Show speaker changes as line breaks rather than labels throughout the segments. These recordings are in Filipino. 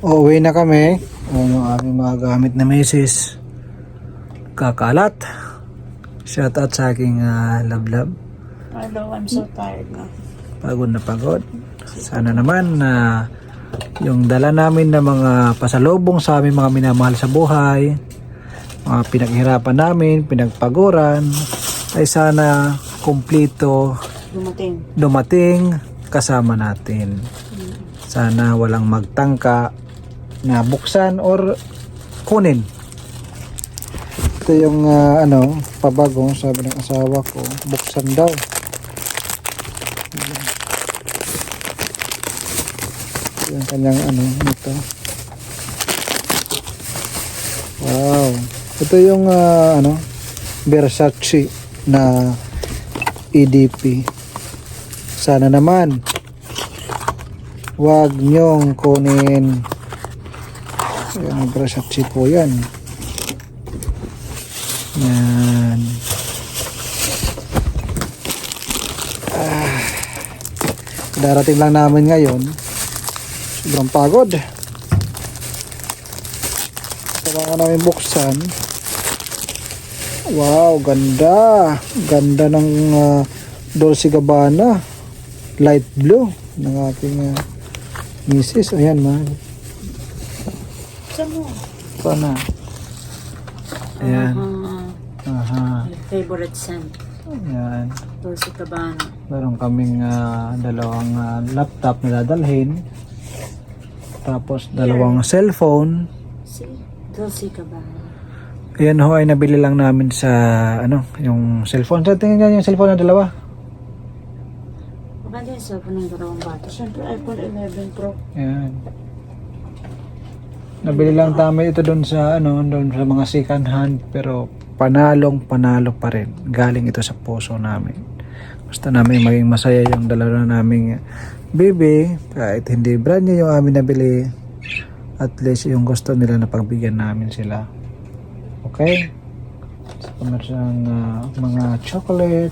Uuwi na kami. Ayan yung aming mga gamit na misis. Kakalat. Shout out sa aking love.
Hello, I'm so tired na.
Pagod na pagod. Sana naman na yung dala namin na mga pasalubong sa aming mga minamahal sa buhay, mga pinaghirapan namin, pinagpaguran, ay sana kumpleto dumating kasama natin. Sana walang magtangka na buksan or kunin. Ito yung pabago, sabi ng asawa ko, buksan daw. Yung kanyang ito. Wow. Ito yung Versace na EDP. Sana naman wag nyong kunin. Yan, Versace po yan. Yan. Darating lang namin ngayon. Sobrang pagod. Kailangan namin buksan. Wow, ganda. Ganda ng Dolce Gabbana. Light blue ng ating misis. Ayan, mahal.
Saan mo?
Sana. Ayan. Aha.
My favorite scent.
Ayan.
Dolce Gabbana.
Meron kaming dalawang laptop na dadalhin. Tapos dalawang cellphone.
See? Dolce Gabbana.
Ayan ho ay nabili lang namin sa yung cellphone. Sa tingin niyo yung cellphone na dalawa?
Maganda yung cellphone ng dalawang bata. Siyempre iPhone 11 Pro.
Ayan. Nabili lang namin ito doon sa doon sa mga second hand, pero panalo pa rin. Galing ito sa puso namin. Gusto namin maging masaya yung dalawa naming baby, kahit hindi brand new yung amin nabili, at least yung gusto nila na pagbigyan namin sila. Okay? So, meron mga chocolate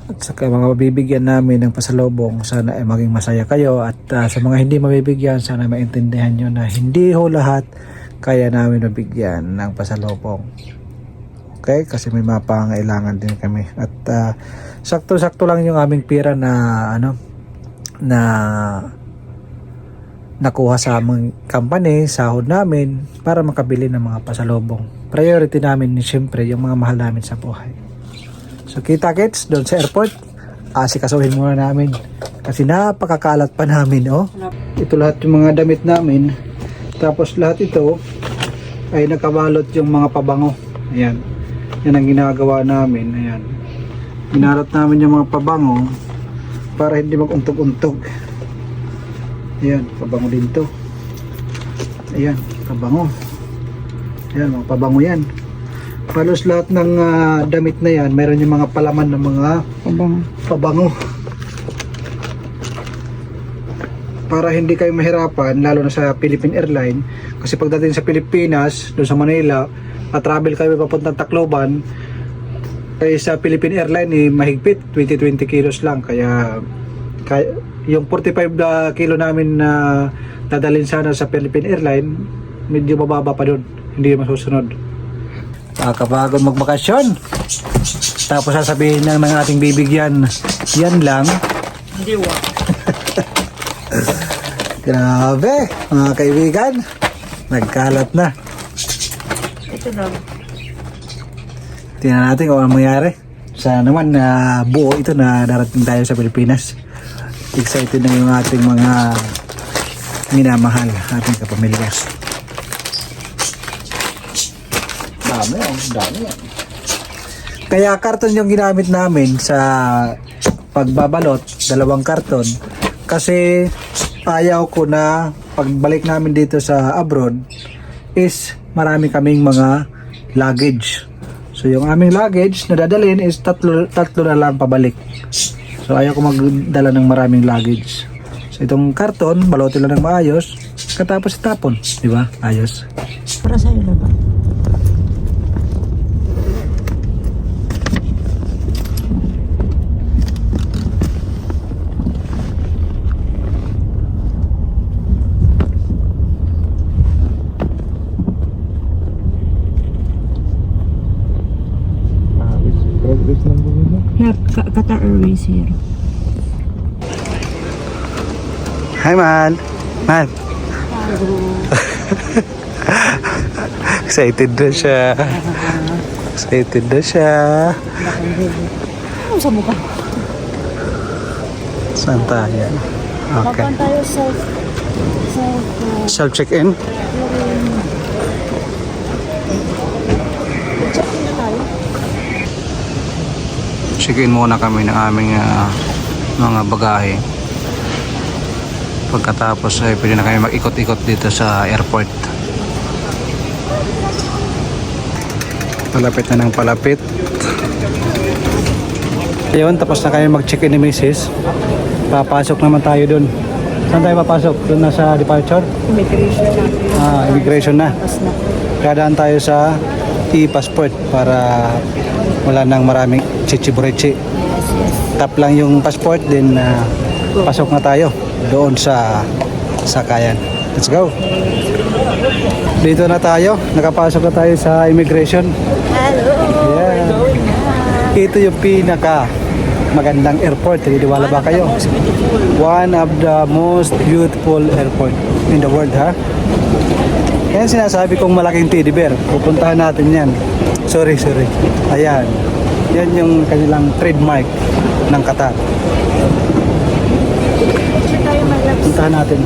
at saka mga mabibigyan namin ng pasalubong. Sana ay maging masaya kayo, at sa mga hindi mabibigyan, sana maintindihan nyo na hindi ho lahat kaya namin mabigyan ng pasalubong. Okay? Kasi may mga pangailangan din kami, at sakto-sakto lang yung aming pera na na nakuha sa aming company, sahod namin, para makabili ng mga pasalubong. Priority namin ni siyempre yung mga mahal namin sa buhay. So kita-kits doon sa airport, asikasuhin muna namin kasi napakakalat pa namin. Ito lahat yung mga damit namin, tapos lahat ito ay nakabalot yung mga pabango. Ayan, yan ang ginagawa namin. Ayan, ginalot namin yung mga pabango para hindi mag-untog-untog. Ayan, pabango din to. Ayan, pabango. Ayan, mga pabango yan. Halos lahat ng damit na yan, mayroon yung mga palaman ng mga pabango. Para hindi kayo mahirapan, lalo na sa Philippine Airlines, kasi pagdating sa Pilipinas, doon sa Manila, at travel kayo papuntang Tacloban, kaya sa Philippine Airlines mahigpit 20 kilos lang, kaya yung 45 kilo namin na dadalhin sana sa Philippine Airlines, medyo mababa pa doon, hindi masusunod. Kapagod magbakasyon, tapos sasabihin ng ating bibigyan, yan lang.
Hindi wa.
Grabe, mga kaibigan, nagkalat na.
Ito lang.
Tingnan natin kung ano mangyari. Sana naman na buo ito na darating tayo sa Pilipinas. Excited na yung ating mga minamahal, ating kapamilya. Dami. Kaya karton yung ginamit namin sa pagbabalot, 2 karton. Kasi ayaw ko na pagbalik namin dito sa abroad is marami kaming mga luggage. So yung aming luggage na dadalhin is tatlo na lang pabalik. So ayaw ko magdala ng maraming luggage. So itong karton, balutin lang ng maayos, katapos itapon, di ba? Ayos.
Para sa'yo na ba? Qatar Airways here.
Hi, Mal. Mal. Excited na siya. Excited na siya.
Ano sa mukha?
Saan tayo? Okay.
Papan tayo sa
Self-check-in?
check-in na tayo.
Check-in muna kami ng aming mga bagahe. Pagkatapos ay pwede na kami mag-ikot-ikot dito sa airport. Palapit na ng palapit. Ayun, tapos na kami mag-check-in ni Mrs. Papasok naman tayo dun. Saan tayo papasok? Doon na sa departure?
Immigration na.
Immigration na.
Tapos na.
Kadaan tayo sa e-passport para wala nang maraming chichiburechi.
Yes, yes.
Tap lang yung passport, then pasok na tayo doon sa sakayan. Let's go! Dito na tayo. Nakapasok na tayo sa immigration.
Hello!
Yeah. Ito yung pinaka magandang airport. Naniniwala ba kayo?
Most beautiful.
One of the most beautiful airport in the world, ha? Yan sinasabi kong malaking teddy bear. Pupuntahan natin yan. Sorry. Ayan. Yan yung kanilang trademark ng Qatar.
Picture tayo mag-labs.
Puntahan natin.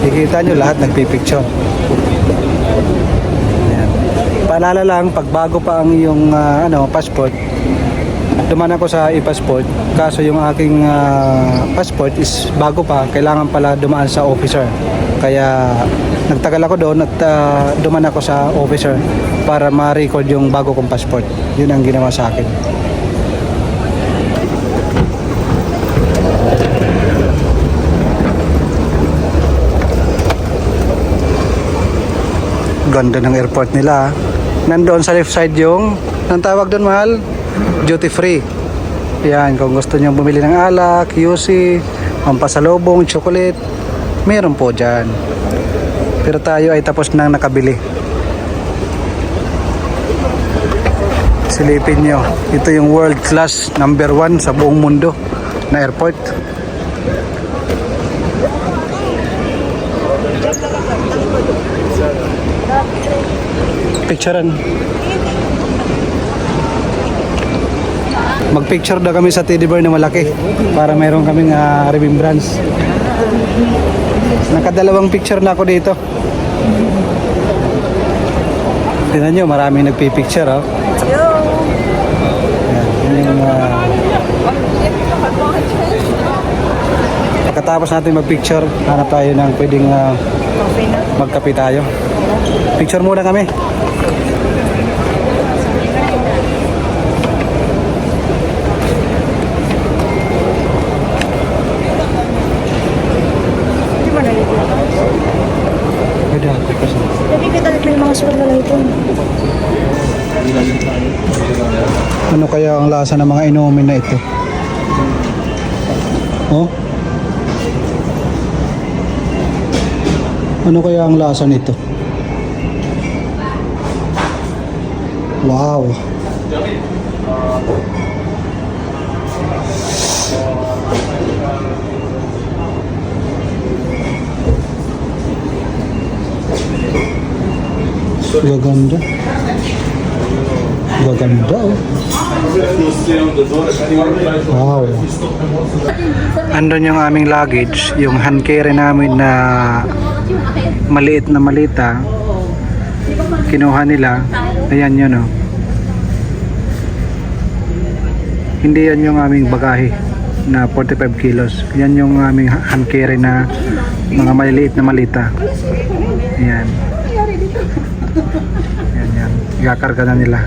Kikita nyo lahat nagpipicture. Ayan. Paalala lang, pag bago pa ang iyong passport, dumaan ako sa e-passport, kaso yung aking passport is bago pa, kailangan pala dumaan sa officer. Kaya nagtagal ako doon at dumaan ako sa officer para ma-record yung bago kong passport. Yun ang ginawa sa akin. Ganda ng airport nila. Nandoon sa left side yung, ang tawag doon, mahal? Duty free. Yan, kung gusto nyo bumili ng alak, QC, pampasalubong, chocolate, meron po dyan. Pero tayo ay tapos nang nakabili. Silipin nyo, ito yung world class number 1 sa buong mundo na airport. Picturean. Mag-picture daw kami sa teddy bear na malaki para mayroon kaming remembrance. Nakadalawang picture na ako dito. Tingnan nyo, maraming nagpipicture, oh. Yan, yung, pagkatapos natin mag-picture, hanap tayo ng pwedeng
Coffee na.
magkape tayo. Picture muna kami.
Hindi ba nalito?
Pwede ako kasi.
Lagi ka talit may mga sulat na nalito.
Ano kaya ang lasa ng mga inumin na ito? Oh? Ano kaya ang lasa nito? Wow! Gaganda. Gaganda, oh. Wow. Andun yung aming luggage, yung hand carry namin na maliit na malita. Kinuha nila. Ayan yun, oh. Hindi yan yung aming bagahe na 45 kilos. Yan yung aming hand carry na mga maliliit na malita. Ayan. Yan. Igakarga na nila.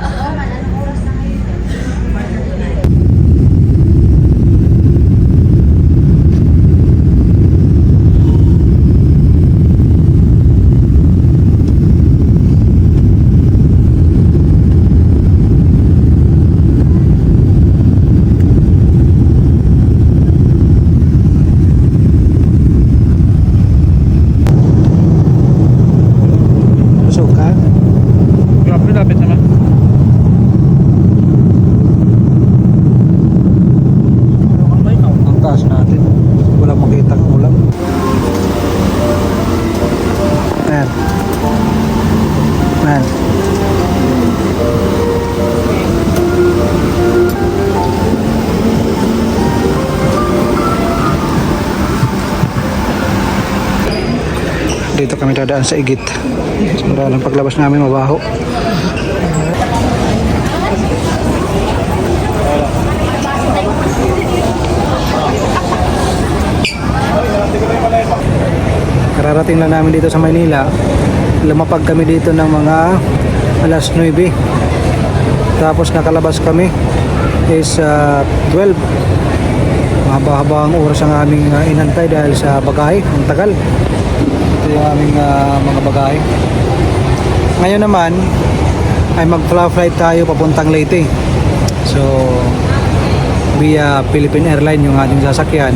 Grabe, lapit naman.
Dito kami dadaan sa Igit. Simula ng paglabas namin mabaho. Kararating lang namin dito sa Maynila. Lumapag kami dito ng mga alas 9. Tapos nakalabas kami is 12. Mahaba-haba ang oras ang aming inantay dahil sa bagahe. Ang tagal. Ito yung aming mga bagahe. Ngayon naman ay mag-flight tayo papuntang Leyte. So via Philippine Airlines yung ating sasakyan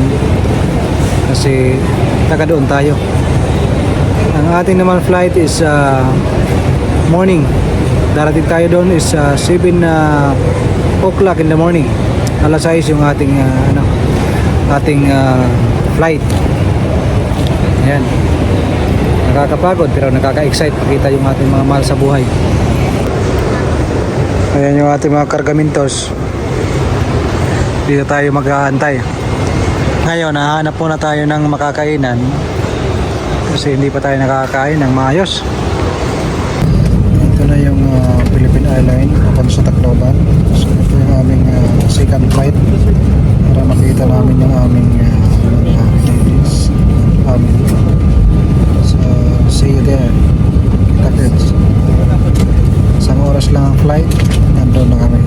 kasi taga doon tayo. Ang ating naman flight is morning. Darating tayo doon is 7 o'clock in the morning. Alas 6 yung ating flight. Ayan. Nakakapagod pero nakaka-excite pakita yung ating mga mahal sa buhay. Ayan yung ating mga kargamentos. Dito tayo mag-aantay. Ngayon, hahanap muna tayo ng makakainan kasi hindi pa tayo nakakain ng maayos. Ito na yung Philippine Airlines papunta sa Tacloban. So ito yung aming second flight para makita namin yung aming mga ladies, family. So see you there. Kita kids. Isang oras lang ang flight, nandun na kami.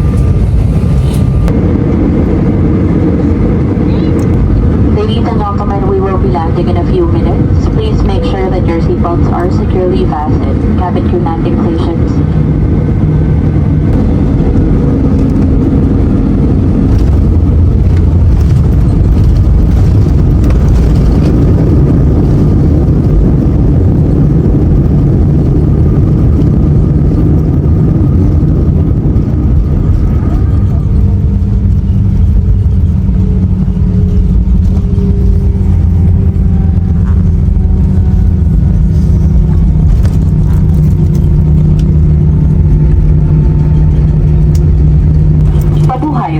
Ladies and gentlemen, we will be landing in a few minutes. Please make sure that your seatbelts are securely fastened. Cabin crew landing stations.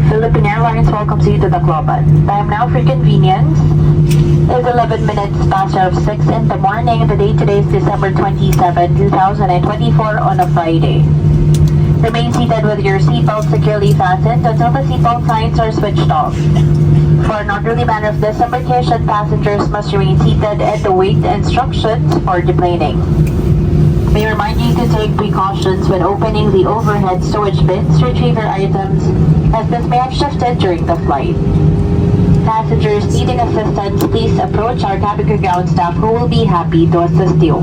Philippine Airlines welcomes you to Tacloban. Time now for convenience is 11 minutes past 6 in the morning. The date today is December 27, 2024 on a Friday. Remain seated with your seatbelt securely fastened until the seatbelt signs are switched off. For an orderly manner of disembarkation, passengers must remain seated and await instructions for deplaning. We remind you to take precautions when opening the overhead storage bins to retrieve your items, as this may have shifted during the flight. Passengers needing assistance, please approach our cabin crew ground staff who will be happy to assist you.